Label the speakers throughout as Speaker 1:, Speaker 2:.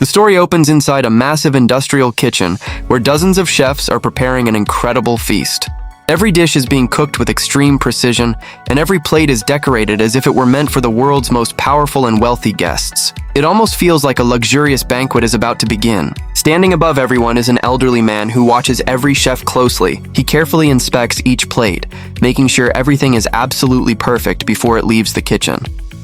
Speaker 1: The story opens inside a massive industrial kitchen where dozens of chefs are preparing an incredible feast. Every dish is being cooked with extreme precision, and every plate is decorated as if it were meant for the world's most powerful and wealthy guests. It almost feels like a luxurious banquet is about to begin. Standing above everyone is an elderly man who watches every chef closely. He carefully inspects each plate, making sure everything is absolutely perfect before it leaves the kitchen.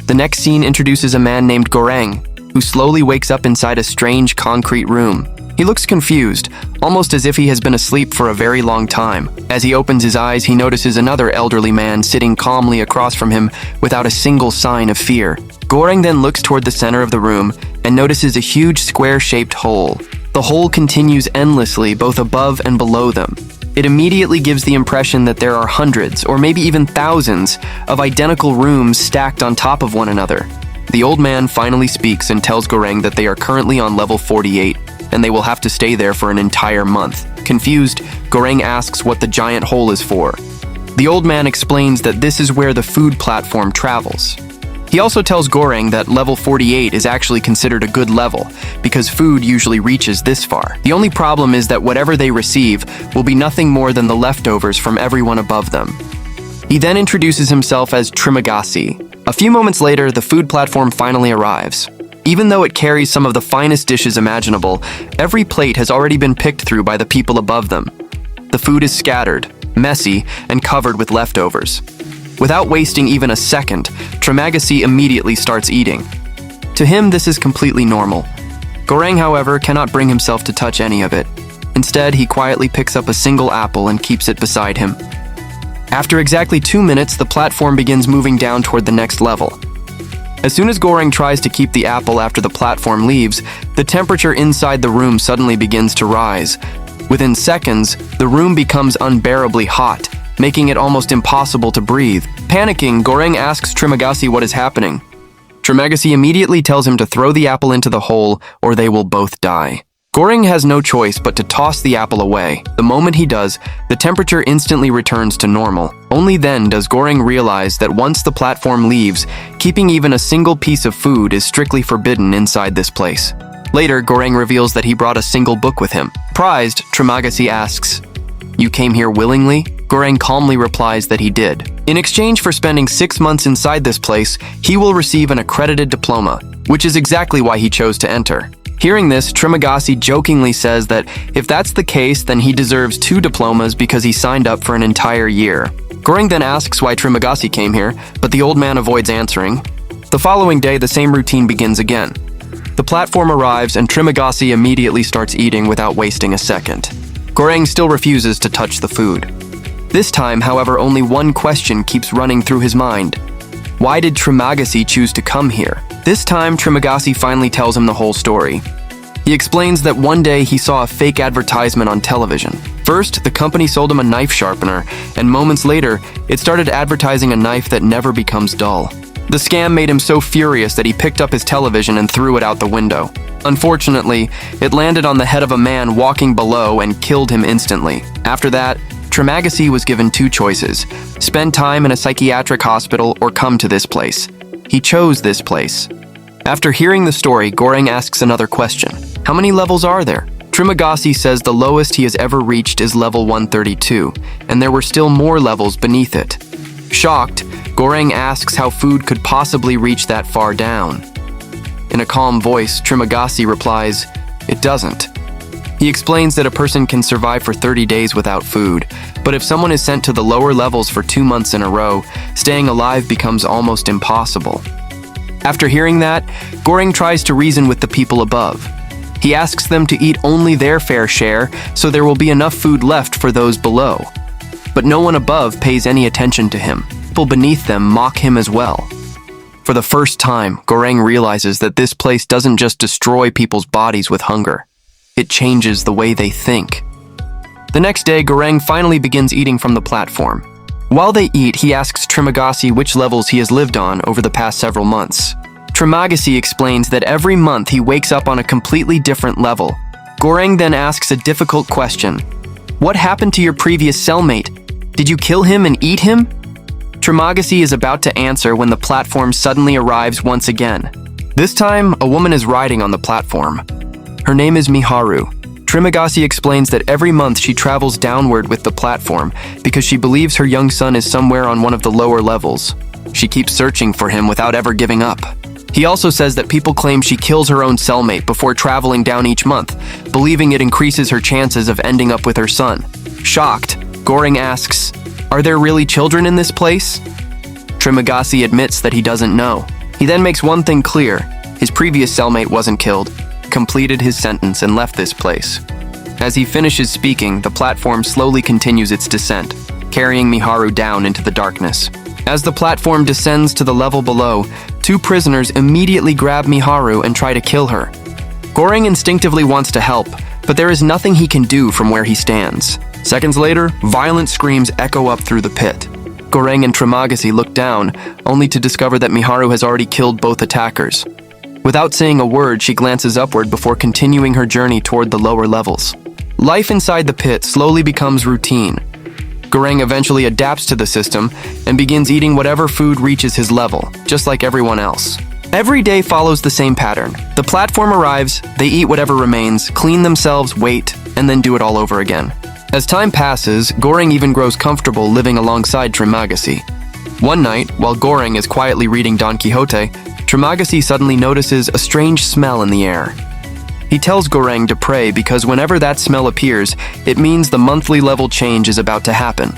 Speaker 1: The next scene introduces a man named Goreng, who slowly wakes up inside a strange concrete room. He looks confused, almost as if he has been asleep for a very long time. As he opens his eyes, he notices another elderly man sitting calmly across from him without a single sign of fear. Goreng then looks toward the center of the room and notices a huge square-shaped hole. The hole continues endlessly, both above and below them. It immediately gives the impression that there are hundreds, or maybe even thousands, of identical rooms stacked on top of one another. The old man finally speaks and tells Goreng that they are currently on level 48, and they will have to stay there for an entire month. Confused, Goreng asks what the giant hole is for. The old man explains that this is where the food platform travels. He also tells Goreng that level 48 is actually considered a good level, because food usually reaches this far. The only problem is that whatever they receive will be nothing more than the leftovers from everyone above them. He then introduces himself as Trimagasi. A few moments later, the food platform finally arrives. Even though it carries some of the finest dishes imaginable, every plate has already been picked through by the people above them. The food is scattered, messy, and covered with leftovers. Without wasting even a second, Trimagasi immediately starts eating. To him, this is completely normal. Goreng, however, cannot bring himself to touch any of it. Instead, he quietly picks up a single apple and keeps it beside him. After exactly 2 minutes, the platform begins moving down toward the next level. As soon as Goreng tries to keep the apple after the platform leaves, the temperature inside the room suddenly begins to rise. Within seconds, the room becomes unbearably hot, making it almost impossible to breathe. Panicking, Goreng asks Trimagasi what is happening. Trimagasi immediately tells him to throw the apple into the hole or they will both die. Goreng has no choice but to toss the apple away. The moment he does, the temperature instantly returns to normal. Only then does Goreng realize that once the platform leaves, keeping even a single piece of food is strictly forbidden inside this place. Later, Goreng reveals that he brought a single book with him. Surprised, Trimagasi asks, "You came here willingly?" Goreng calmly replies that he did. In exchange for spending 6 months inside this place, he will receive an accredited diploma, which is exactly why he chose to enter. Hearing this, Trimagasi jokingly says that if that's the case, then he deserves 2 diplomas because he signed up for an entire year. Goreng then asks why Trimagasi came here, but the old man avoids answering. The following day, the same routine begins again. The platform arrives and Trimagasi immediately starts eating without wasting a second. Goreng still refuses to touch the food. This time, however, only one question keeps running through his mind. Why did Trimagasi choose to come here? This time, Trimagasi finally tells him the whole story. He explains that one day he saw a fake advertisement on television. First, the company sold him a knife sharpener, and moments later, it started advertising a knife that never becomes dull. The scam made him so furious that he picked up his television and threw it out the window. Unfortunately, it landed on the head of a man walking below and killed him instantly. After that, Trimagasi was given 2 choices: spend time in a psychiatric hospital or come to this place. He chose this place. After hearing the story, Goreng asks another question. How many levels are there? Trimagasi says the lowest he has ever reached is level 132, and there were still more levels beneath it. Shocked, Goreng asks how food could possibly reach that far down. In a calm voice, Trimagasi replies, "It doesn't." He explains that a person can survive for 30 days without food, but if someone is sent to the lower levels for 2 months in a row, staying alive becomes almost impossible. After hearing that, Goreng tries to reason with the people above. He asks them to eat only their fair share, so there will be enough food left for those below. But no one above pays any attention to him. People beneath them mock him as well. For the first time, Goreng realizes that this place doesn't just destroy people's bodies with hunger. It changes the way they think. The next day, Goreng finally begins eating from the platform. While they eat, he asks Trimagasi which levels he has lived on over the past several months. Trimagasi explains that every month he wakes up on a completely different level. Goreng then asks a difficult question. What happened to your previous cellmate? Did you kill him and eat him? Trimagasi is about to answer when the platform suddenly arrives once again. This time, a woman is riding on the platform. Her name is Miharu. Trimagasi explains that every month she travels downward with the platform because she believes her young son is somewhere on one of the lower levels. She keeps searching for him without ever giving up. He also says that people claim she kills her own cellmate before traveling down each month, believing it increases her chances of ending up with her son. Shocked, Goreng asks, "Are there really children in this place?" Trimagasi admits that he doesn't know. He then makes one thing clear: his previous cellmate wasn't killed, completed his sentence, and left this place. As he finishes speaking, the platform slowly continues its descent, carrying Miharu down into the darkness. As the platform descends to the level below, two prisoners immediately grab Miharu and try to kill her. Goreng instinctively wants to help, but there is nothing he can do from where he stands. Seconds later, violent screams echo up through the pit. Goreng and Trimagasi look down, only to discover that Miharu has already killed both attackers. Without saying a word, she glances upward before continuing her journey toward the lower levels. Life inside the pit slowly becomes routine. Goreng eventually adapts to the system and begins eating whatever food reaches his level, just like everyone else. Every day follows the same pattern. The platform arrives, they eat whatever remains, clean themselves, wait, and then do it all over again. As time passes, Goreng even grows comfortable living alongside Trimagasi. One night, while Goreng is quietly reading Don Quixote, Trimagasi suddenly notices a strange smell in the air. He tells Goreng to pray because whenever that smell appears, it means the monthly level change is about to happen.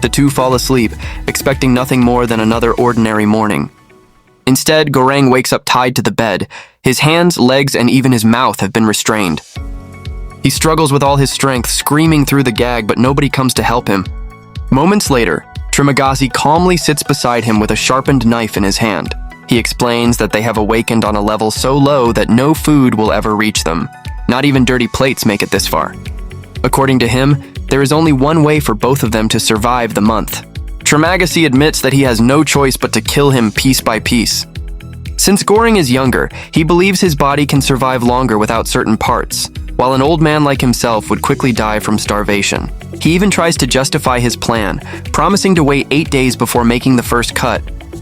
Speaker 1: The two fall asleep, expecting nothing more than another ordinary morning. Instead, Goreng wakes up tied to the bed. His hands, legs, and even his mouth have been restrained. He struggles with all his strength, screaming through the gag, but nobody comes to help him. Moments later, Trimagasi calmly sits beside him with a sharpened knife in his hand. He explains that they have awakened on a level so low that no food will ever reach them. Not even dirty plates make it this far. According to him, there is only one way for both of them to survive the month. Trimagasi admits that he has no choice but to kill him piece by piece. Since Goreng is younger, he believes his body can survive longer without certain parts, while an old man like himself would quickly die from starvation. He even tries to justify his plan, promising to wait 8 days before making the first cut,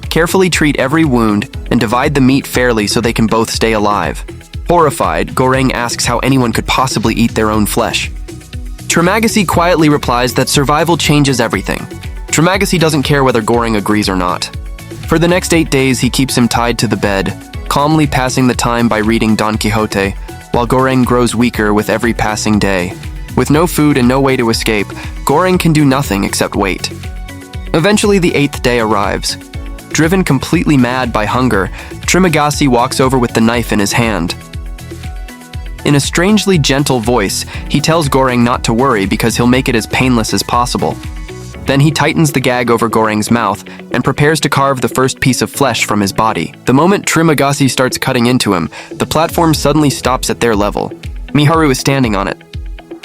Speaker 1: carefully treat every wound, and divide the meat fairly so they can both stay alive. Horrified, Goreng asks how anyone could possibly eat their own flesh. Trimagasi quietly replies that survival changes everything. Trimagasi doesn't care whether Goreng agrees or not. For the next 8 days, he keeps him tied to the bed, calmly passing the time by reading Don Quixote, while Goreng grows weaker with every passing day. With no food and no way to escape, Goreng can do nothing except wait. Eventually, the 8th day arrives. Driven completely mad by hunger, Trimagasi walks over with the knife in his hand. In a strangely gentle voice, he tells Goreng not to worry because he'll make it as painless as possible. Then he tightens the gag over Goreng's mouth and prepares to carve the first piece of flesh from his body. The moment Trimagasi starts cutting into him, the platform suddenly stops at their level. Miharu is standing on it.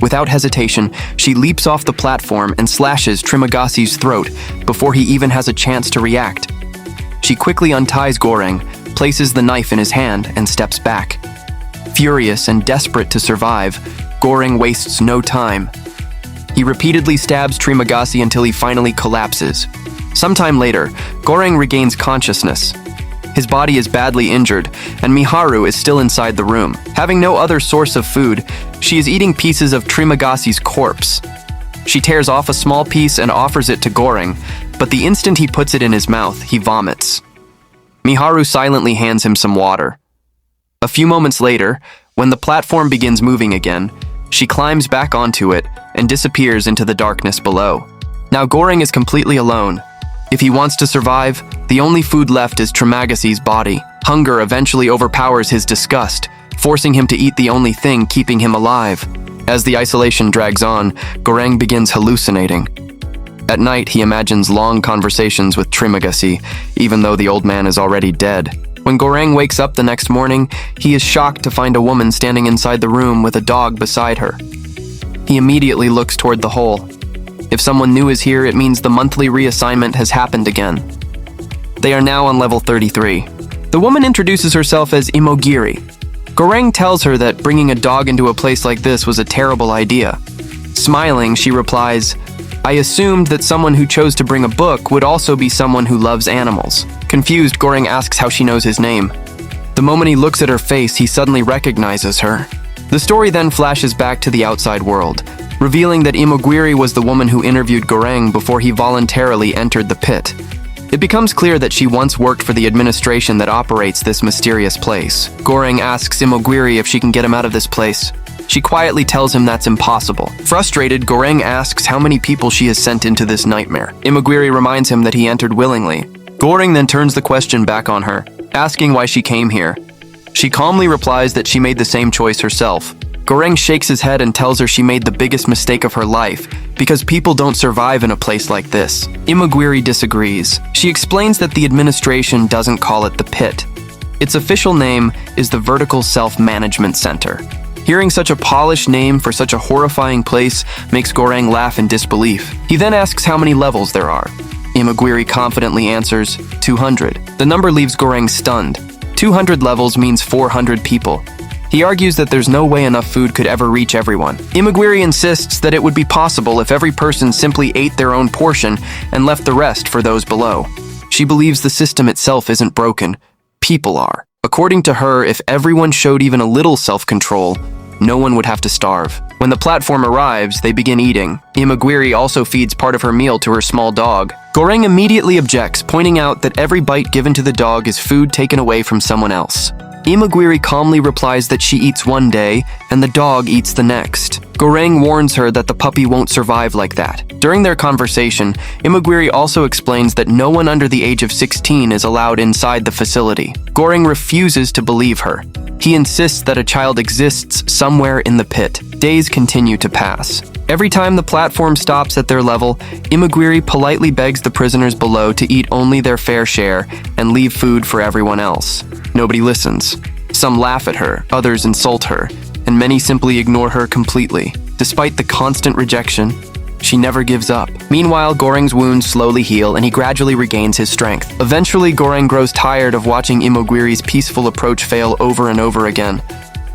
Speaker 1: Without hesitation, she leaps off the platform and slashes Trimagasi's throat before he even has a chance to react. She quickly unties Goreng, places the knife in his hand, and steps back. Furious and desperate to survive, Goreng wastes no time. He repeatedly stabs Trimagasi until he finally collapses. Sometime later, Goreng regains consciousness. His body is badly injured, and Miharu is still inside the room. Having no other source of food, she is eating pieces of Trimagasi's corpse. She tears off a small piece and offers it to Goreng, but the instant he puts it in his mouth, he vomits. Miharu silently hands him some water. A few moments later, when the platform begins moving again, she climbs back onto it and disappears into the darkness below. Now Goreng is completely alone. If he wants to survive, the only food left is Trimagasi's body. Hunger eventually overpowers his disgust, forcing him to eat the only thing keeping him alive. As the isolation drags on, Goreng begins hallucinating. At night, he imagines long conversations with Trimagasi, even though the old man is already dead. When Goreng wakes up the next morning, he is shocked to find a woman standing inside the room with a dog beside her. He immediately looks toward the hole. If someone new is here, it means the monthly reassignment has happened again. They are now on level 33. The woman introduces herself as Imogiri. Goreng tells her that bringing a dog into a place like this was a terrible idea. Smiling, she replies, "I assumed that someone who chose to bring a book would also be someone who loves animals." Confused, Goreng asks how she knows his name. The moment he looks at her face, he suddenly recognizes her. The story then flashes back to the outside world, revealing that Imogiri was the woman who interviewed Goreng before he voluntarily entered the pit. It becomes clear that she once worked for the administration that operates this mysterious place. Goreng asks Imogiri if she can get him out of this place. She quietly tells him that's impossible. Frustrated, Goreng asks how many people she has sent into this nightmare. Imogiri reminds him that he entered willingly. Goreng then turns the question back on her, asking why she came here. She calmly replies that she made the same choice herself. Goreng shakes his head and tells her she made the biggest mistake of her life because people don't survive in a place like this. Imogiri disagrees. She explains that the administration doesn't call it the pit. Its official name is the Vertical Self-Management Center. Hearing such a polished name for such a horrifying place makes Goreng laugh in disbelief. He then asks how many levels there are. Imogiri confidently answers, 200. The number leaves Goreng stunned. 200 levels means 400 people. He argues that there's no way enough food could ever reach everyone. Imogiri insists that it would be possible if every person simply ate their own portion and left the rest for those below. She believes the system itself isn't broken. People are. According to her, if everyone showed even a little self-control, no one would have to starve. When the platform arrives, they begin eating. Imogiri also feeds part of her meal to her small dog. Goreng immediately objects, pointing out that every bite given to the dog is food taken away from someone else. Imogiri calmly replies that she eats one day and the dog eats the next. Goreng warns her that the puppy won't survive like that. During their conversation, Imogiri also explains that no one under the age of 16 is allowed inside the facility. Goreng refuses to believe her. He insists that a child exists somewhere in the pit. Days continue to pass. Every time the platform stops at their level, Imogiri politely begs the prisoners below to eat only their fair share and leave food for everyone else. Nobody listens. Some laugh at her, others insult her, and many simply ignore her completely. Despite the constant rejection, she never gives up. Meanwhile, Goreng's wounds slowly heal and he gradually regains his strength. Eventually, Goreng grows tired of watching Imogiri's peaceful approach fail over and over again.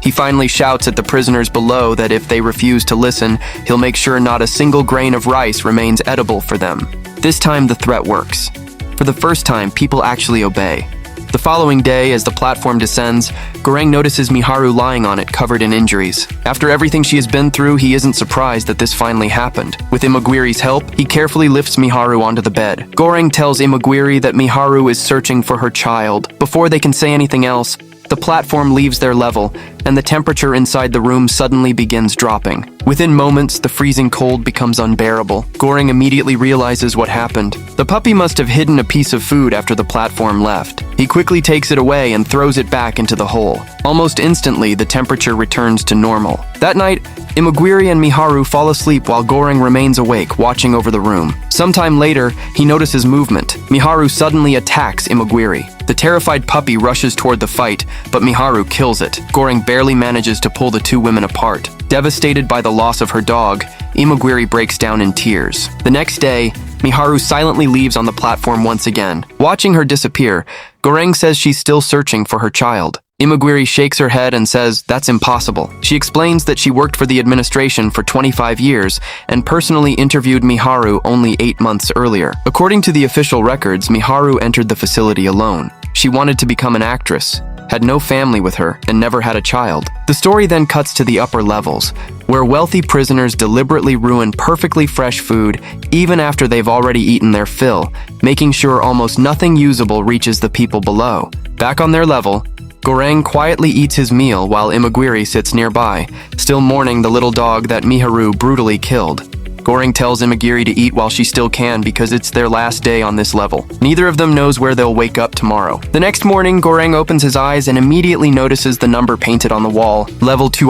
Speaker 1: He finally shouts at the prisoners below that if they refuse to listen, he'll make sure not a single grain of rice remains edible for them. This time, the threat works. For the first time, people actually obey. The following day, as the platform descends, Goreng notices Miharu lying on it, covered in injuries. After everything she has been through, he isn't surprised that this finally happened. With Imogiri's help, he carefully lifts Miharu onto the bed. Goreng tells Imogiri that Miharu is searching for her child. Before they can say anything else, the platform leaves their level, and the temperature inside the room suddenly begins dropping. Within moments, the freezing cold becomes unbearable. Goreng immediately realizes what happened. The puppy must have hidden a piece of food after the platform left. He quickly takes it away and throws it back into the hole. Almost instantly, the temperature returns to normal. That night, Imogiri and Miharu fall asleep while Goreng remains awake, watching over the room. Sometime later, he notices movement. Miharu suddenly attacks Imogiri. The terrified puppy rushes toward the fight, but Miharu kills it. Goreng barely manages to pull the two women apart. Devastated by the loss of her dog, Imogiri breaks down in tears. The next day, Miharu silently leaves on the platform once again. Watching her disappear, Goreng says she's still searching for her child. Imogiri shakes her head and says that's impossible. She explains that she worked for the administration for 25 years and personally interviewed Miharu only 8 months earlier. According to the official records, Miharu entered the facility alone. She wanted to become an actress, had no family with her, and never had a child. The story then cuts to the upper levels, where wealthy prisoners deliberately ruin perfectly fresh food even after they've already eaten their fill, making sure almost nothing usable reaches the people below. Back on their level, Goreng quietly eats his meal while Imogiri sits nearby, still mourning the little dog that Miharu brutally killed. Goreng tells Imogiri to eat while she still can because it's their last day on this level. Neither of them knows where they'll wake up tomorrow. The next morning, Goreng opens his eyes and immediately notices the number painted on the wall, level 2.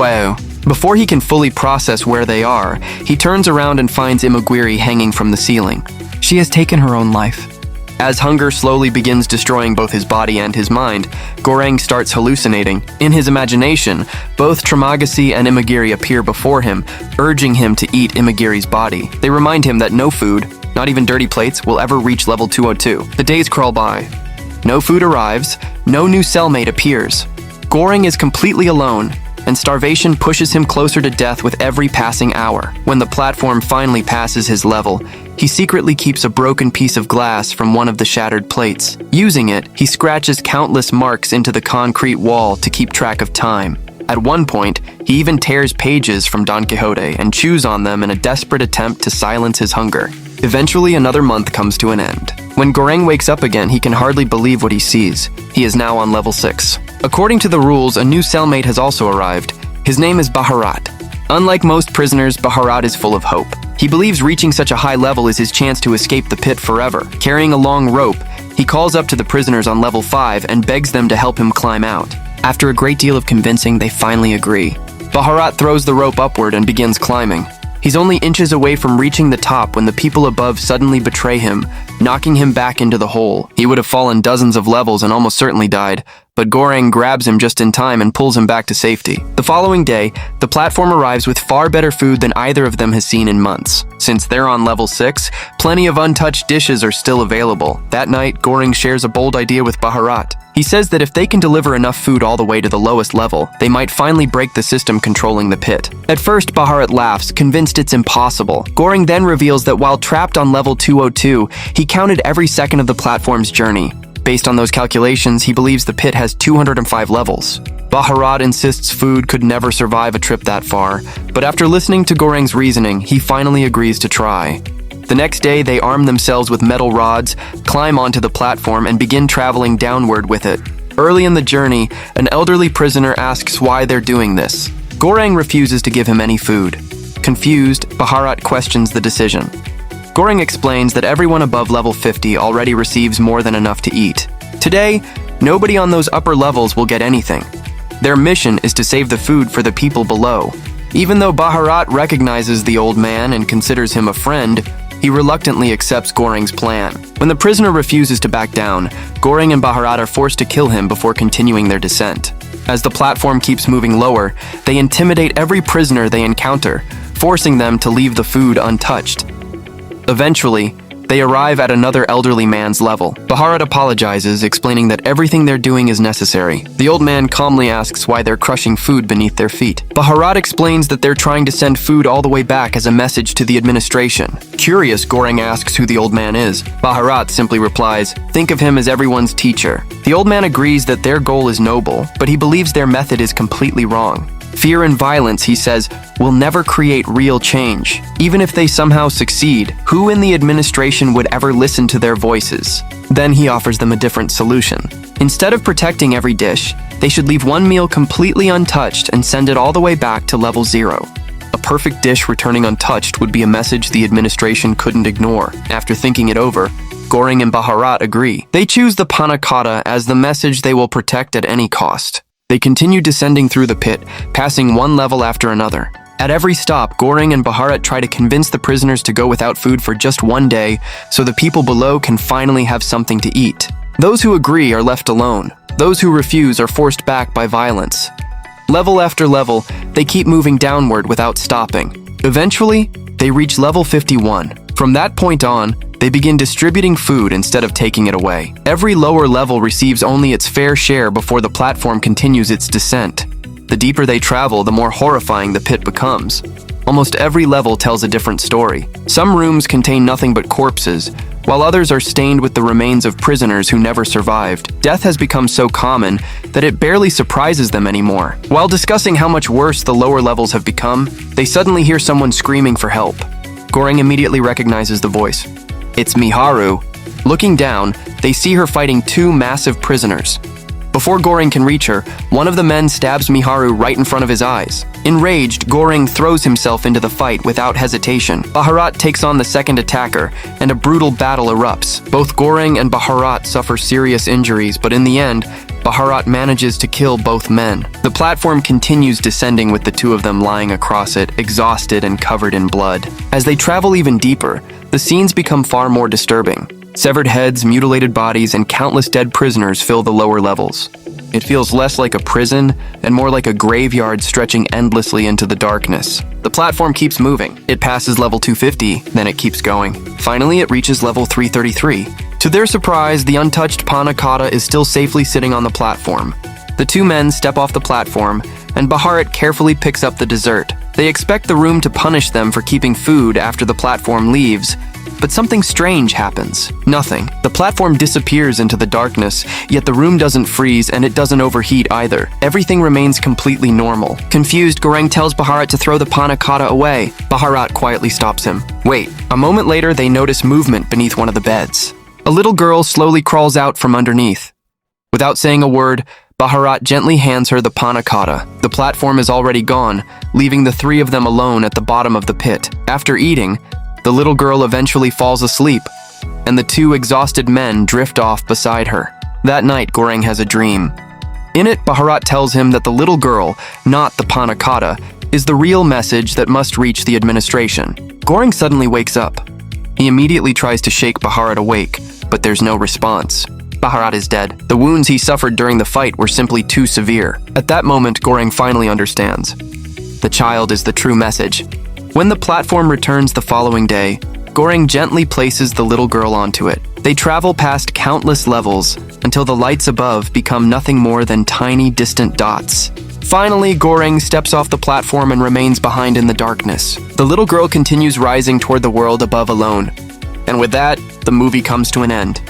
Speaker 1: Before he can fully process where they are, he turns around and finds Imogiri hanging from the ceiling. She has taken her own life. As hunger slowly begins destroying both his body and his mind, Goreng starts hallucinating. In his imagination, both Tremagasi and Imogiri appear before him, urging him to eat Imogiri's body. They remind him that no food, not even dirty plates, will ever reach level 202. The days crawl by. No food arrives, no new cellmate appears. Goreng is completely alone. and starvation pushes him closer to death with every passing hour. When the platform finally passes his level, he secretly keeps a broken piece of glass from one of the shattered plates. Using it, he scratches countless marks into the concrete wall to keep track of time. At one point, he even tears pages from Don Quixote and chews on them in a desperate attempt to silence his hunger. Eventually, another month comes to an end. When Goreng wakes up again, he can hardly believe what he sees. He is now on level 6. According to the rules, a new cellmate has also arrived. His name is Baharat. Unlike most prisoners, Baharat is full of hope. He believes reaching such a high level is his chance to escape the pit forever. Carrying a long rope, he calls up to the prisoners on level 5 and begs them to help him climb out. After a great deal of convincing, they finally agree. Baharat throws the rope upward and begins climbing. He's only inches away from reaching the top when the people above suddenly betray him, knocking him back into the hole. He would have fallen dozens of levels and almost certainly died, but Goreng grabs him just in time and pulls him back to safety. The following day, the platform arrives with far better food than either of them has seen in months. Since they're on level 6, plenty of untouched dishes are still available. That night, Goreng shares a bold idea with Baharat. He says that if they can deliver enough food all the way to the lowest level, they might finally break the system controlling the pit. At first, Baharat laughs, convinced it's impossible. Goreng then reveals that while trapped on level 202, he counted every second of the platform's journey. Based on those calculations, he believes the pit has 205 levels. Baharat insists food could never survive a trip that far, but after listening to Goreng's reasoning, he finally agrees to try. The next day, they arm themselves with metal rods, climb onto the platform, and begin traveling downward with it. Early in the journey, an elderly prisoner asks why they're doing this. Goreng refuses to give him any food. Confused, Baharat questions the decision. Goreng explains that everyone above level 50 already receives more than enough to eat. Today, nobody on those upper levels will get anything. Their mission is to save the food for the people below. Even though Baharat recognizes the old man and considers him a friend, he reluctantly accepts Goreng's plan. When the prisoner refuses to back down, Goreng and Baharat are forced to kill him before continuing their descent. As the platform keeps moving lower, they intimidate every prisoner they encounter, forcing them to leave the food untouched. Eventually, they arrive at another elderly man's level. Baharat apologizes, explaining that everything they're doing is necessary. The old man calmly asks why they're crushing food beneath their feet. Baharat explains that they're trying to send food all the way back as a message to the administration. Curious, Goreng asks who the old man is. Baharat simply replies, "Think of him as everyone's teacher." The old man agrees that their goal is noble, but he believes their method is completely wrong. Fear and violence, he says, will never create real change. Even if they somehow succeed, who in the administration would ever listen to their voices? Then he offers them a different solution. Instead of protecting every dish, they should leave one meal completely untouched and send it all the way back to level 0. A perfect dish returning untouched would be a message the administration couldn't ignore. After thinking it over, Goreng and Baharat agree. They choose the panna cotta as the message they will protect at any cost. They continue descending through the pit, passing one level after another. At every stop, Goreng and Baharat try to convince the prisoners to go without food for just one day so the people below can finally have something to eat. Those who agree are left alone. Those who refuse are forced back by violence. Level after level, they keep moving downward without stopping. Eventually, they reach level 51. From that point on, they begin distributing food instead of taking it away. Every lower level receives only its fair share before the platform continues its descent. The deeper they travel, the more horrifying the pit becomes. Almost every level tells a different story. Some rooms contain nothing but corpses, while others are stained with the remains of prisoners who never survived. Death has become so common that it barely surprises them anymore. While discussing how much worse the lower levels have become, they suddenly hear someone screaming for help. Goreng immediately recognizes the voice. It's Miharu. Looking down, they see her fighting two massive prisoners. Before Goreng can reach her, one of the men stabs Miharu right in front of his eyes. Enraged, Goreng throws himself into the fight without hesitation. Baharat takes on the second attacker, and a brutal battle erupts. Both Goreng and Baharat suffer serious injuries, but in the end, Baharat manages to kill both men. The platform continues descending with the two of them lying across it, exhausted and covered in blood. As they travel even deeper, the scenes become far more disturbing. Severed heads, mutilated bodies, and countless dead prisoners fill the lower levels. It feels less like a prison and more like a graveyard stretching endlessly into the darkness. The platform keeps moving. It passes level 250, then it keeps going. Finally, it reaches level 333. To their surprise, the untouched panna cotta is still safely sitting on the platform. The two men step off the platform, and Baharat carefully picks up the dessert. They expect the room to punish them for keeping food after the platform leaves, but something strange happens. Nothing. The platform disappears into the darkness, yet the room doesn't freeze and it doesn't overheat either. Everything remains completely normal. Confused, Goreng tells Baharat to throw the panna cotta away. Baharat quietly stops him. Wait. A moment later, they notice movement beneath one of the beds. A little girl slowly crawls out from underneath. Without saying a word, Baharat gently hands her the panna cotta. The platform is already gone, leaving the three of them alone at the bottom of the pit. After eating, the little girl eventually falls asleep, and the two exhausted men drift off beside her. That night, Goreng has a dream. In it, Baharat tells him that the little girl, not the panna cotta, is the real message that must reach the administration. Goreng suddenly wakes up. He immediately tries to shake Baharat awake, but there's no response. Baharat is dead. The wounds he suffered during the fight were simply too severe. At that moment, Goreng finally understands. The child is the true message. When the platform returns the following day, Goreng gently places the little girl onto it. They travel past countless levels until the lights above become nothing more than tiny, distant dots. Finally, Goreng steps off the platform and remains behind in the darkness. The little girl continues rising toward the world above alone. And with that, the movie comes to an end.